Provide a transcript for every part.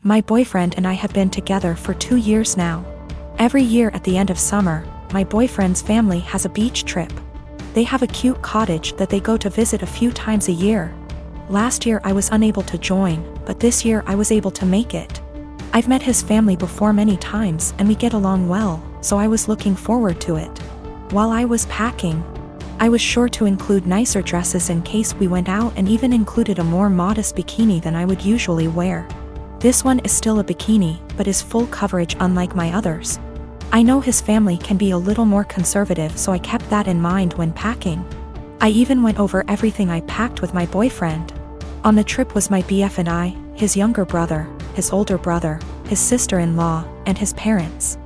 My boyfriend and I have been together for 2 years now. Every year at the end of summer, my boyfriend's family has a beach trip. They have a cute cottage that they go to visit a few times a year. Last year I was unable to join, but this year I was able to make it. I've met his family before many times and we get along well, so I was looking forward to it. While I was packing, I was sure to include nicer dresses in case we went out and even included a more modest bikini than I would usually wear. This one is still a bikini, but is full coverage unlike my others. I know his family can be a little more conservative, so I kept that in mind when packing. I even went over everything I packed with my boyfriend. On the trip was my BF and I, his younger brother, his older brother, his sister-in-law, and his parents.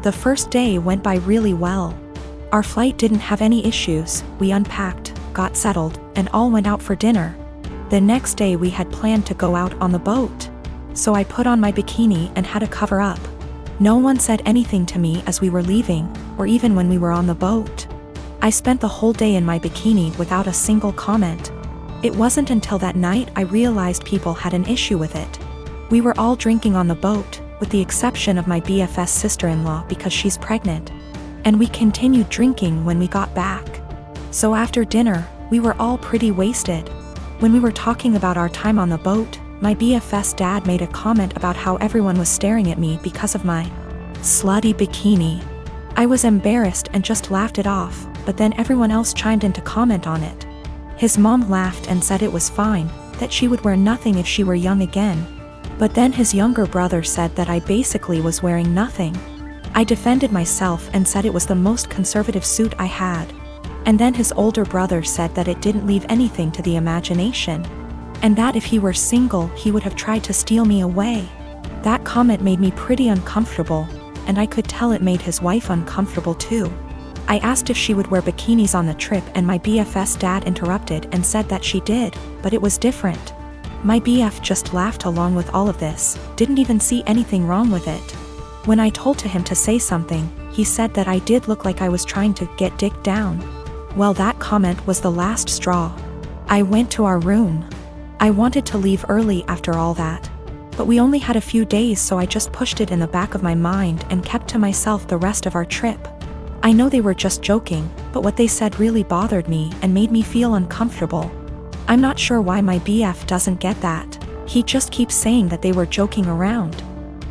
The first day went by really well. Our flight didn't have any issues, we unpacked, got settled, and all went out for dinner. The next day we had planned to go out on the boat. So I put on my bikini and had to cover up. No one said anything to me as we were leaving, or even when we were on the boat. I spent the whole day in my bikini without a single comment. It wasn't until that night I realized people had an issue with it. We were all drinking on the boat, with the exception of my BFS sister-in-law because she's pregnant. And we continued drinking when we got back. So after dinner, we were all pretty wasted. When we were talking about our time on the boat, my BFS dad made a comment about how everyone was staring at me because of my slutty bikini. I was embarrassed and just laughed it off, but then everyone else chimed in to comment on it. His mom laughed and said it was fine, that she would wear nothing if she were young again. But then his younger brother said that I basically was wearing nothing. I defended myself and said it was the most conservative suit I had. And then his older brother said that it didn't leave anything to the imagination. And that if he were single, he would have tried to steal me away. That comment made me pretty uncomfortable, and I could tell it made his wife uncomfortable too. I asked if she would wear bikinis on the trip and my BFS dad interrupted and said that she did, but it was different. My BF just laughed along with all of this, didn't even see anything wrong with it. When I told him to say something, he said that I did look like I was trying to get dick down. Well, that comment was the last straw. I went to our room. I wanted to leave early after all that. But we only had a few days, so I just pushed it in the back of my mind and kept to myself the rest of our trip. I know they were just joking, but what they said really bothered me and made me feel uncomfortable. I'm not sure why my BF doesn't get that. He just keeps saying that they were joking around.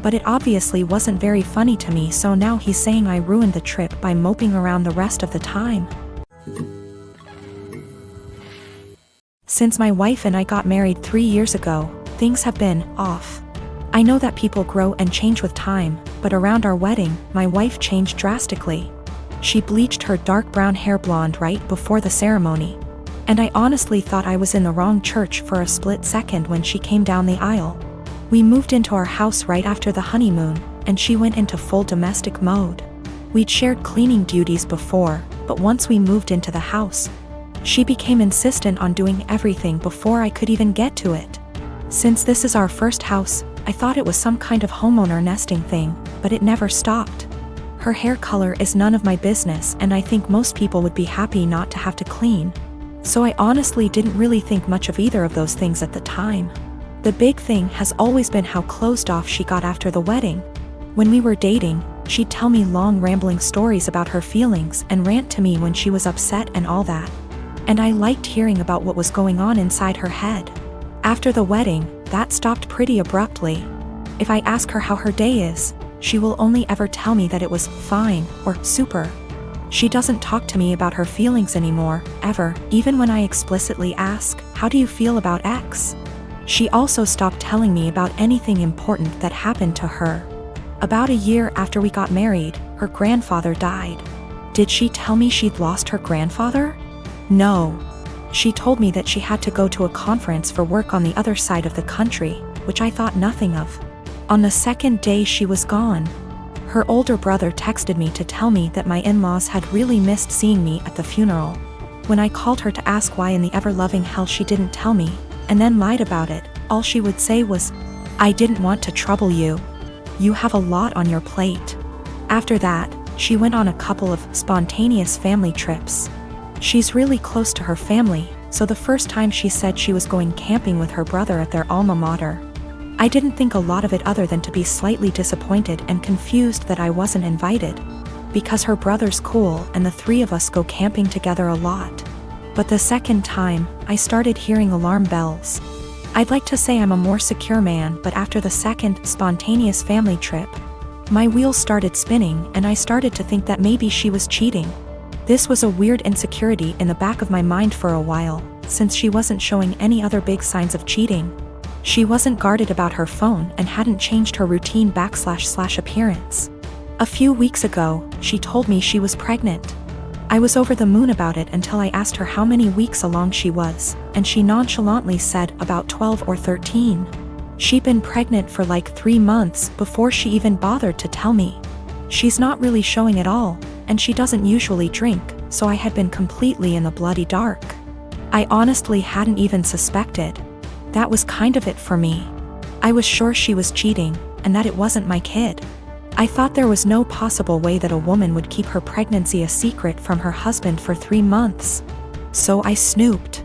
But it obviously wasn't very funny to me, so now he's saying I ruined the trip by moping around the rest of the time. Since my wife and I got married 3 years ago, things have been off. I know that people grow and change with time, but around our wedding, my wife changed drastically. She bleached her dark brown hair blonde right before the ceremony. And I honestly thought I was in the wrong church for a split second when she came down the aisle. We moved into our house right after the honeymoon, and she went into full domestic mode. We'd shared cleaning duties before, but once we moved into the house, she became insistent on doing everything before I could even get to it. Since this is our first house, I thought it was some kind of homeowner nesting thing, but it never stopped. Her hair color is none of my business, and I think most people would be happy not to have to clean. So I honestly didn't really think much of either of those things at the time. The big thing has always been how closed off she got after the wedding. When we were dating, she'd tell me long rambling stories about her feelings and rant to me when she was upset and all that. And I liked hearing about what was going on inside her head. After the wedding, that stopped pretty abruptly. If I ask her how her day is, she will only ever tell me that it was fine or super. She doesn't talk to me about her feelings anymore, ever, even when I explicitly ask, "How do you feel about X?" She also stopped telling me about anything important that happened to her. About a year after we got married, her grandfather died. Did she tell me she'd lost her grandfather? No. She told me that she had to go to a conference for work on the other side of the country, which I thought nothing of. On the second day she was gone. Her older brother texted me to tell me that my in-laws had really missed seeing me at the funeral. When I called her to ask why in the ever-loving hell she didn't tell me, and then lied about it, all she would say was, "I didn't want to trouble you. You have a lot on your plate." After that, she went on a couple of spontaneous family trips. She's really close to her family, so the first time she said she was going camping with her brother at their alma mater. I didn't think a lot of it other than to be slightly disappointed and confused that I wasn't invited, because her brother's cool and the three of us go camping together a lot. But the second time, I started hearing alarm bells. I'd like to say I'm a more secure man, but after the second spontaneous family trip, my wheels started spinning and I started to think that maybe she was cheating. This was a weird insecurity in the back of my mind for a while, since she wasn't showing any other big signs of cheating. She wasn't guarded about her phone and hadn't changed her routine / appearance. A few weeks ago, she told me she was pregnant. I was over the moon about it until I asked her how many weeks along she was, and she nonchalantly said about 12 or 13. She'd been pregnant for like 3 months before she even bothered to tell me. She's not really showing at all, and she doesn't usually drink, so I had been completely in the bloody dark. I honestly hadn't even suspected. That was kind of it for me. I was sure she was cheating, and that it wasn't my kid. I thought there was no possible way that a woman would keep her pregnancy a secret from her husband for 3 months. So I snooped.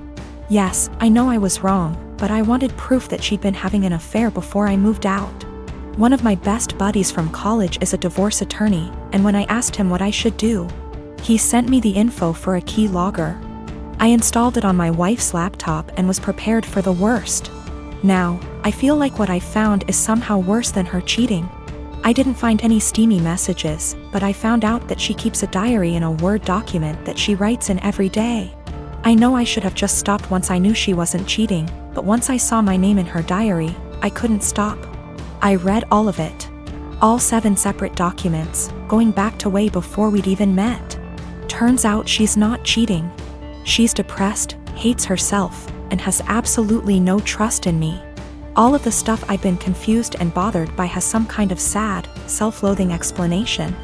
Yes, I know I was wrong, but I wanted proof that she'd been having an affair before I moved out. One of my best buddies from college is a divorce attorney, and when I asked him what I should do, he sent me the info for a key logger. I installed it on my wife's laptop and was prepared for the worst. Now, I feel like what I found is somehow worse than her cheating. I didn't find any steamy messages, but I found out that she keeps a diary in a Word document that she writes in every day. I know I should have just stopped once I knew she wasn't cheating, but once I saw my name in her diary, I couldn't stop. I read all of it. All 7 separate documents, going back to way before we'd even met. Turns out she's not cheating. She's depressed, hates herself, and has absolutely no trust in me. All of the stuff I've been confused and bothered by has some kind of sad, self-loathing explanation.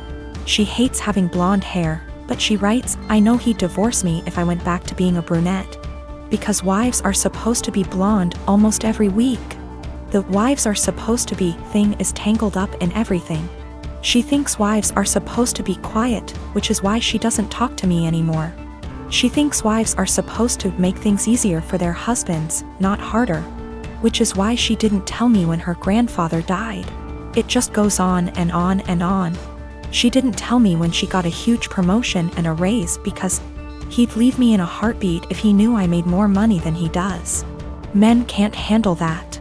She hates having blonde hair, but she writes, I know he'd divorce me if I went back to being a brunette. Because wives are supposed to be blonde almost every week. The wives are supposed to be thing is tangled up in everything. She thinks wives are supposed to be quiet, which is why she doesn't talk to me anymore. She thinks wives are supposed to make things easier for their husbands, not harder. Which is why she didn't tell me when her grandfather died. It just goes on and on and on. She didn't tell me when she got a huge promotion and a raise because he'd leave me in a heartbeat if he knew I made more money than he does. Men can't handle that.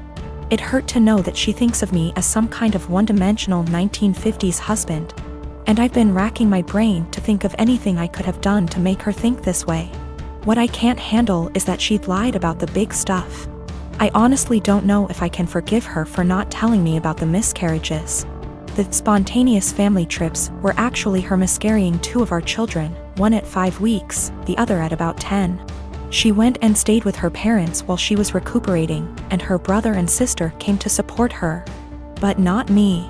It hurt to know that she thinks of me as some kind of one-dimensional 1950s husband. And I've been racking my brain to think of anything I could have done to make her think this way. What I can't handle is that she'd lied about the big stuff. I honestly don't know if I can forgive her for not telling me about the miscarriages. The spontaneous family trips were actually her miscarrying 2 of our children, one at 5 weeks, the other at about 10. She went and stayed with her parents while she was recuperating, and her brother and sister came to support her. But not me.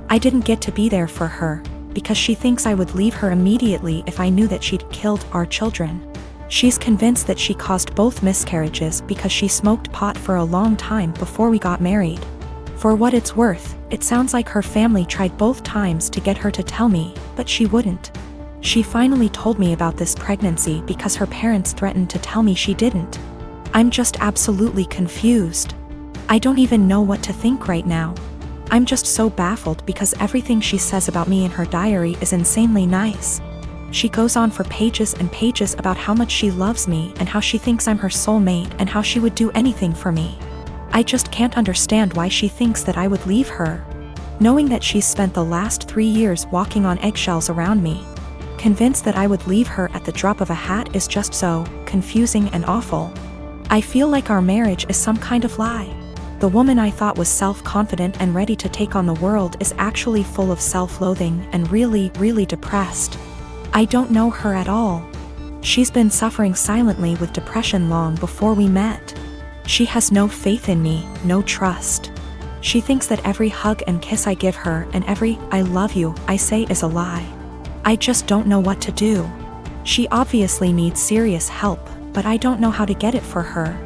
I didn't get to be there for her, because she thinks I would leave her immediately if I knew that she'd killed our children. She's convinced that she caused both miscarriages because she smoked pot for a long time before we got married. For what it's worth, it sounds like her family tried both times to get her to tell me, but she wouldn't. She finally told me about this pregnancy because her parents threatened to tell me she didn't. I'm just absolutely confused. I don't even know what to think right now. I'm just so baffled because everything she says about me in her diary is insanely nice. She goes on for pages and pages about how much she loves me and how she thinks I'm her soulmate and how she would do anything for me. I just can't understand why she thinks that I would leave her. Knowing that she's spent the last 3 years walking on eggshells around me, convinced that I would leave her at the drop of a hat is just so confusing and awful. I feel like our marriage is some kind of lie. The woman I thought was self-confident and ready to take on the world is actually full of self-loathing and really, really depressed. I don't know her at all. She's been suffering silently with depression long before we met. She has no faith in me, no trust. She thinks that every hug and kiss I give her and every I love you I say is a lie. I just don't know what to do. She obviously needs serious help, but I don't know how to get it for her.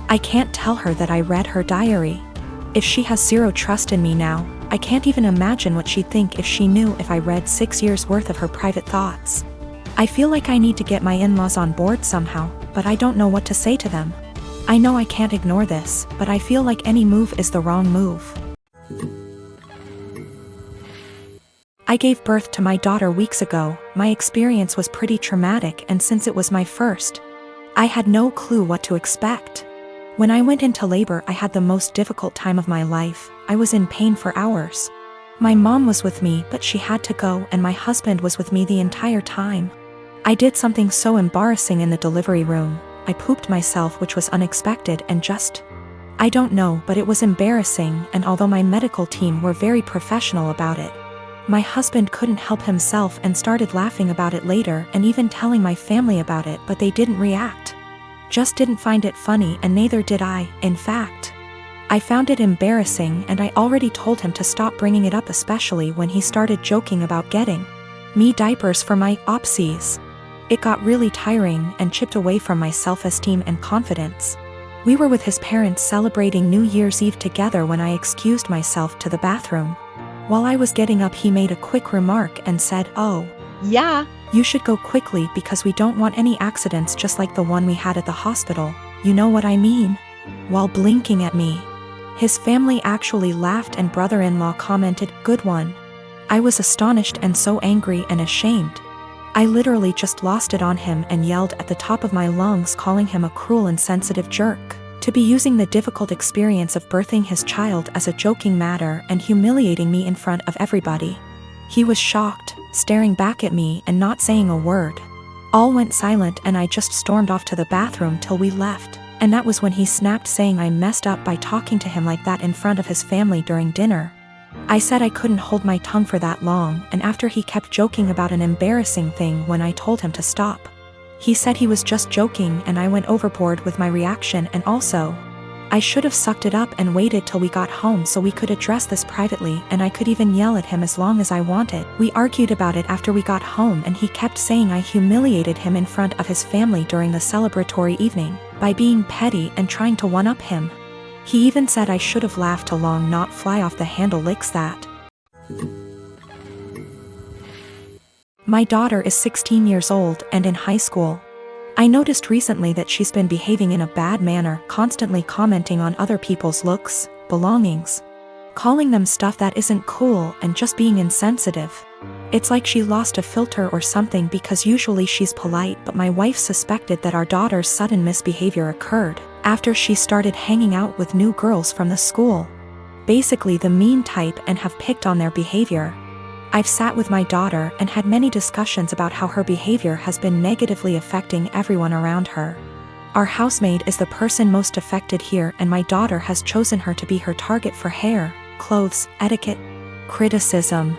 I can't tell her that I read her diary. If she has zero trust in me now, I can't even imagine what she'd think if she knew if I read 6 years worth of her private thoughts. I feel like I need to get my in-laws on board somehow, but I don't know what to say to them. I know I can't ignore this, but I feel like any move is the wrong move. I gave birth to my daughter weeks ago. My experience was pretty traumatic, and since it was my first, I had no clue what to expect. When I went into labor, I had the most difficult time of my life. I was in pain for hours. My mom was with me, but she had to go, and my husband was with me the entire time. I did something so embarrassing in the delivery room. I pooped myself, which was unexpected and I don't know, but it was embarrassing, and although my medical team were very professional about it, my husband couldn't help himself and started laughing about it later and even telling my family about it, but they didn't react. Just didn't find it funny, and neither did I. In fact, I found it embarrassing, and I already told him to stop bringing it up, especially when he started joking about getting me diapers for my opsies. It got really tiring and chipped away from my self-esteem and confidence. We were with his parents celebrating New Year's Eve together when I excused myself to the bathroom. While I was getting up, he made a quick remark and said, "Oh, yeah, you should go quickly because we don't want any accidents just like the one we had at the hospital. You know what I mean?" While blinking at me. His family actually laughed, and brother-in-law commented, "Good one." I was astonished and so angry and ashamed. I literally just lost it on him and yelled at the top of my lungs, calling him a cruel, insensitive jerk. To be using the difficult experience of birthing his child as a joking matter and humiliating me in front of everybody. He was shocked, staring back at me and not saying a word. All went silent, and I just stormed off to the bathroom till we left, and that was when he snapped, saying I messed up by talking to him like that in front of his family during dinner. I said I couldn't hold my tongue for that long, and after he kept joking about an embarrassing thing when I told him to stop. He said he was just joking, and I went overboard with my reaction, and also, I should have sucked it up and waited till we got home so we could address this privately, and I could even yell at him as long as I wanted. We argued about it after we got home, and he kept saying I humiliated him in front of his family during the celebratory evening by being petty and trying to one-up him. He even said I should have laughed along, not fly off the handle licks that. My daughter is 16 years old and in high school. I noticed recently that she's been behaving in a bad manner, constantly commenting on other people's looks, belongings, calling them stuff that isn't cool, and just being insensitive. It's like she lost a filter or something, because usually she's polite, but my wife suspected that our daughter's sudden misbehavior occurred after she started hanging out with new girls from the school. Basically the mean type, and have picked on their behavior. I've sat with my daughter and had many discussions about how her behavior has been negatively affecting everyone around her. Our housemaid is the person most affected here, and my daughter has chosen her to be her target for hair, clothes, etiquette, criticism.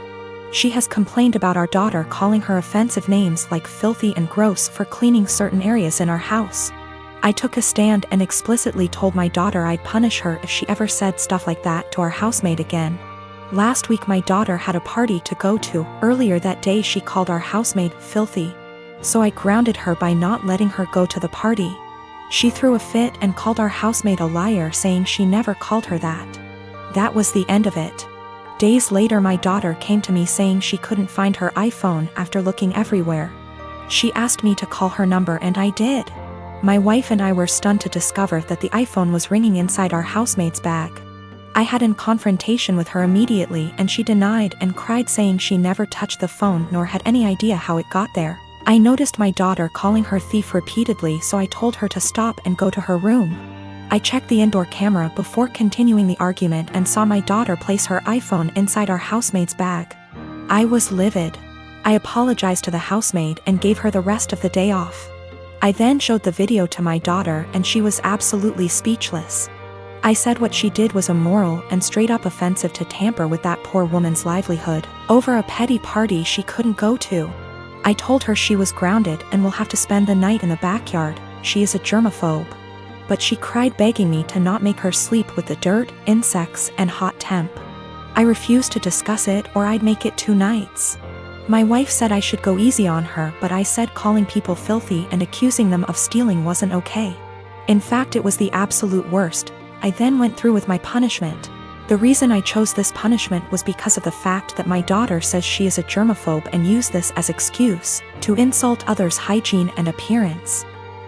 She has complained about our daughter, calling her offensive names like filthy and gross for cleaning certain areas in our house. I took a stand and explicitly told my daughter I'd punish her if she ever said stuff like that to our housemaid again. Last week my daughter had a party to go to. Earlier that day she called our housemaid filthy, so I grounded her by not letting her go to the party. She threw a fit and called our housemaid a liar, saying she never called her that. That was the end of it. Days later my daughter came to me saying she couldn't find her iPhone after looking everywhere. She asked me to call her number, and I did. My wife and I were stunned to discover that the iPhone was ringing inside our housemaid's bag. I had in confrontation with her immediately, and she denied and cried, saying she never touched the phone nor had any idea how it got there. I noticed my daughter calling her thief repeatedly, so I told her to stop and go to her room. I checked the indoor camera before continuing the argument and saw my daughter place her iPhone inside our housemaid's bag. I was livid. I apologized to the housemaid and gave her the rest of the day off. I then showed the video to my daughter, and she was absolutely speechless. I said what she did was immoral and straight up offensive to tamper with that poor woman's livelihood over a petty party she couldn't go to. I told her she was grounded and will have to spend the night in the backyard. She is a germaphobe. But she cried, begging me to not make her sleep with the dirt, insects, and hot temp. I refused to discuss it, or I'd make it 2 nights. My wife said I should go easy on her, but I said calling people filthy and accusing them of stealing wasn't okay. In fact, it was the absolute worst. I then went through with my punishment. The reason I chose this punishment was because of the fact that my daughter says she is a germaphobe and used this as excuse to insult others' hygiene and appearance.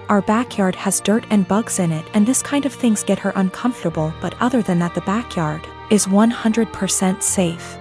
Our backyard has dirt and bugs in it, and this kind of things get her uncomfortable, but other than that the backyard is 100% safe.